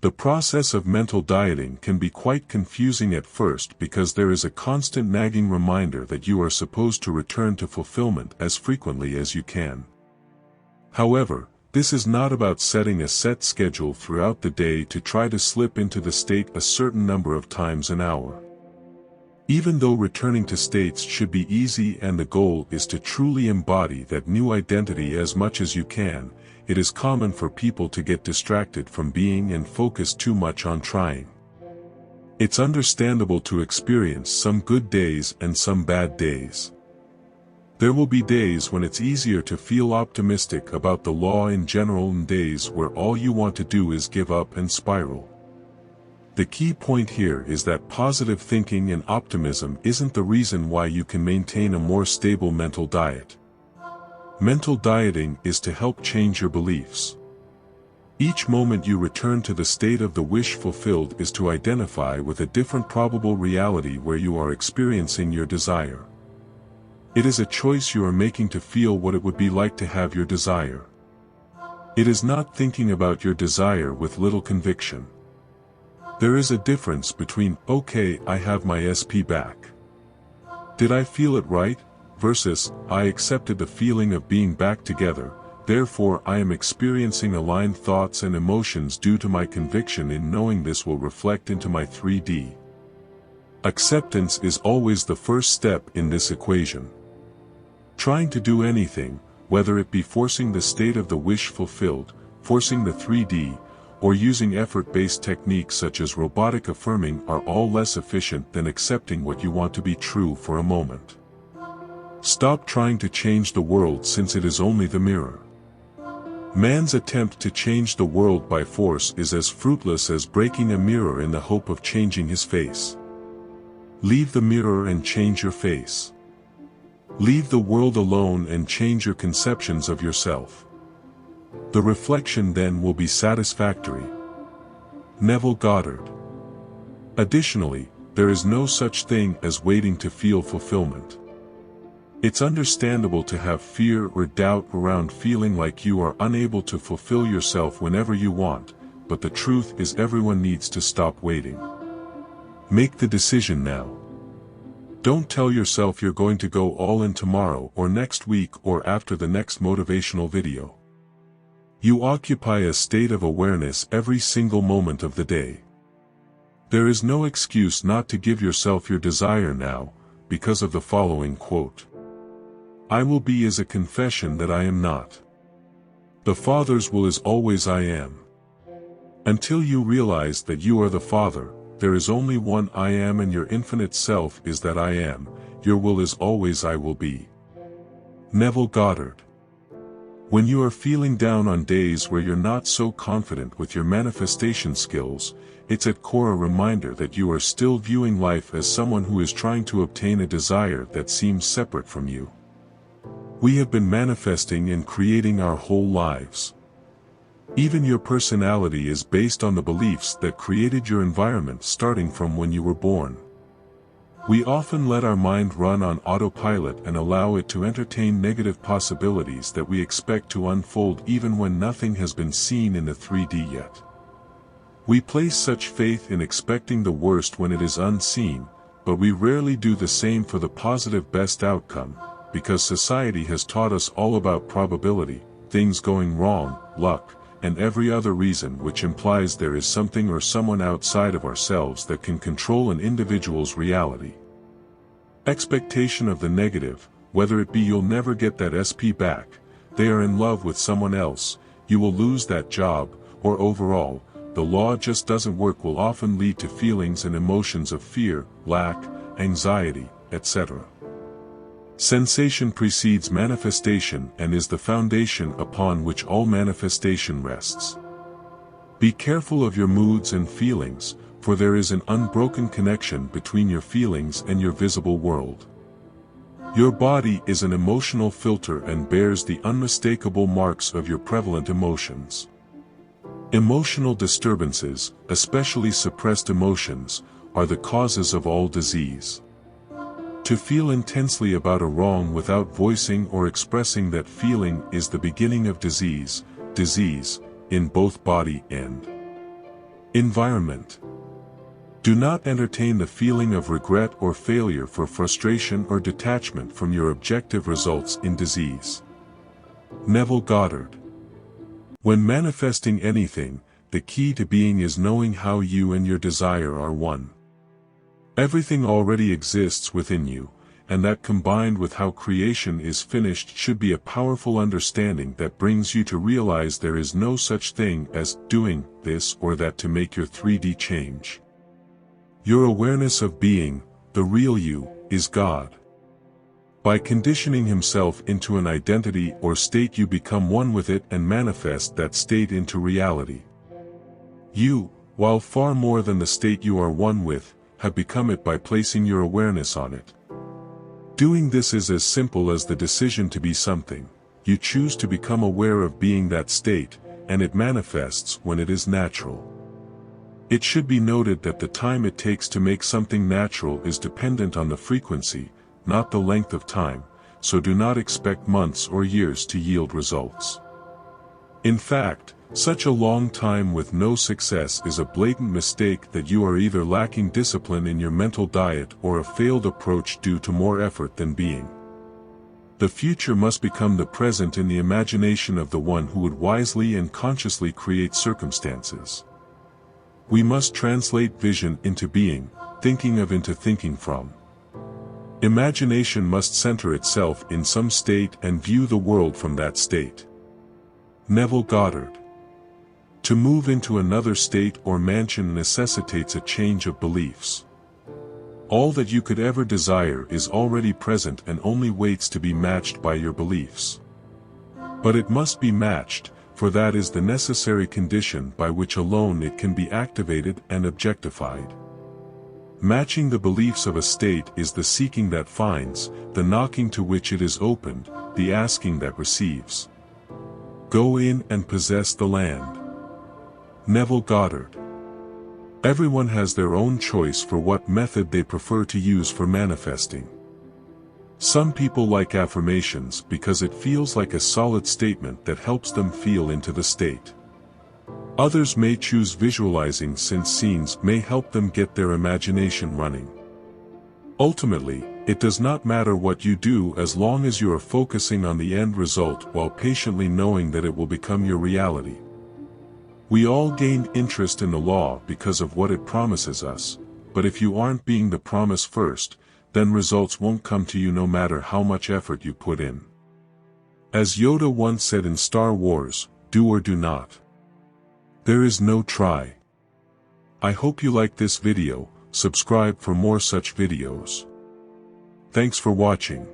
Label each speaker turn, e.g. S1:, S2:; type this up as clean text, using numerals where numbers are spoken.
S1: The process of mental dieting can be quite confusing at first because there is a constant nagging reminder that you are supposed to return to fulfillment as frequently as you can. However, this is not about setting a set schedule throughout the day to try to slip into the state a certain number of times an hour. Even though returning to states should be easy and the goal is to truly embody that new identity as much as you can, it is common for people to get distracted from being and focus too much on trying. It's understandable to experience some good days and some bad days. There will be days when it's easier to feel optimistic about the law in general and days where all you want to do is give up and spiral. The key point here is that positive thinking and optimism isn't the reason why you can maintain a more stable mental diet. Mental dieting is to help change your beliefs. Each moment you return to the state of the wish fulfilled is to identify with a different probable reality where you are experiencing your desire. It is a choice you are making to feel what it would be like to have your desire. It is not thinking about your desire with little conviction. There is a difference between, okay, I have my SP back. Did I feel it right? Versus, I accepted the feeling of being back together, therefore I am experiencing aligned thoughts and emotions due to my conviction in knowing this will reflect into my 3D. Acceptance is always the first step in this equation. Trying to do anything, whether it be forcing the state of the wish fulfilled, forcing the 3D, or using effort-based techniques such as robotic affirming are all less efficient than accepting what you want to be true for a moment. Stop trying to change the world since it is only the mirror. Man's attempt to change the world by force is as fruitless as breaking a mirror in the hope of changing his face. Leave the mirror and change your face. Leave the world alone and change your conceptions of yourself. The reflection then will be satisfactory. Neville Goddard. Additionally, there is no such thing as waiting to feel fulfillment. It's understandable to have fear or doubt around feeling like you are unable to fulfill yourself whenever you want, but the truth is everyone needs to stop waiting. Make the decision now. Don't tell yourself you're going to go all in tomorrow or next week or after the next motivational video. You occupy a state of awareness every single moment of the day. There is no excuse not to give yourself your desire now, because of the following quote. I will be is a confession that I am not. The Father's will is always I am. Until you realize that you are the Father, there is only one I am and your infinite self is that I am, your will is always I will be. Neville Goddard. When you are feeling down on days where you're not so confident with your manifestation skills, it's at core a reminder that you are still viewing life as someone who is trying to obtain a desire that seems separate from you. We have been manifesting and creating our whole lives. Even your personality is based on the beliefs that created your environment starting from when you were born. We often let our mind run on autopilot and allow it to entertain negative possibilities that we expect to unfold even when nothing has been seen in the 3D yet. We place such faith in expecting the worst when it is unseen, but we rarely do the same for the positive best outcome, because society has taught us all about probability, things going wrong, luck, and every other reason which implies there is something or someone outside of ourselves that can control an individual's reality. Expectation of the negative, whether it be you'll never get that SP back, they are in love with someone else, you will lose that job, or overall, the law just doesn't work will often lead to feelings and emotions of fear, lack, anxiety, etc. Sensation precedes manifestation and is the foundation upon which all manifestation rests. Be careful of your moods and feelings, for there is an unbroken connection between your feelings and your visible world. Your body is an emotional filter and bears the unmistakable marks of your prevalent emotions. Emotional disturbances, especially suppressed emotions, are the causes of all disease. To feel intensely about a wrong without voicing or expressing that feeling is the beginning of disease, in both body and Environment. Do not entertain the feeling of regret or failure for frustration or detachment from your objective results in disease. Neville Goddard. When manifesting anything, the key to being is knowing how you and your desire are one. Everything already exists within you, and that combined with how creation is finished should be a powerful understanding that brings you to realize there is no such thing as doing this or that to make your 3D change. Your awareness of being, the real you, is God. By conditioning himself into an identity or state, you become one with it and manifest that state into reality. You, while far more than the state you are one with, have become it by placing your awareness on it. Doing this is as simple as the decision to be something. You choose to become aware of being that state, and it manifests when it is natural. It should be noted that the time it takes to make something natural is dependent on the frequency, not the length of time, so do not expect months or years to yield results. In fact, such a long time with no success is a blatant mistake that you are either lacking discipline in your mental diet or a failed approach due to more effort than being. The future must become the present in the imagination of the one who would wisely and consciously create circumstances. We must translate vision into being, thinking of into thinking from. Imagination must center itself in some state and view the world from that state. Neville Goddard. To move into another state or mansion necessitates a change of beliefs. All that you could ever desire is already present and only waits to be matched by your beliefs. But it must be matched, for that is the necessary condition by which alone it can be activated and objectified. Matching the beliefs of a state is the seeking that finds, the knocking to which it is opened, the asking that receives. Go in and possess the land. Neville Goddard. Everyone has their own choice for what method they prefer to use for manifesting. Some people like affirmations because it feels like a solid statement that helps them feel into the state. Others may choose visualizing since scenes may help them get their imagination running. Ultimately, it does not matter what you do as long as you are focusing on the end result while patiently knowing that it will become your reality. We all gain interest in the law because of what it promises us, but if you aren't being the promise first, then results won't come to you no matter how much effort you put in. As Yoda once said in Star Wars, do or do not. There is no try. I hope you like this video, subscribe for more such videos. Thanks for watching.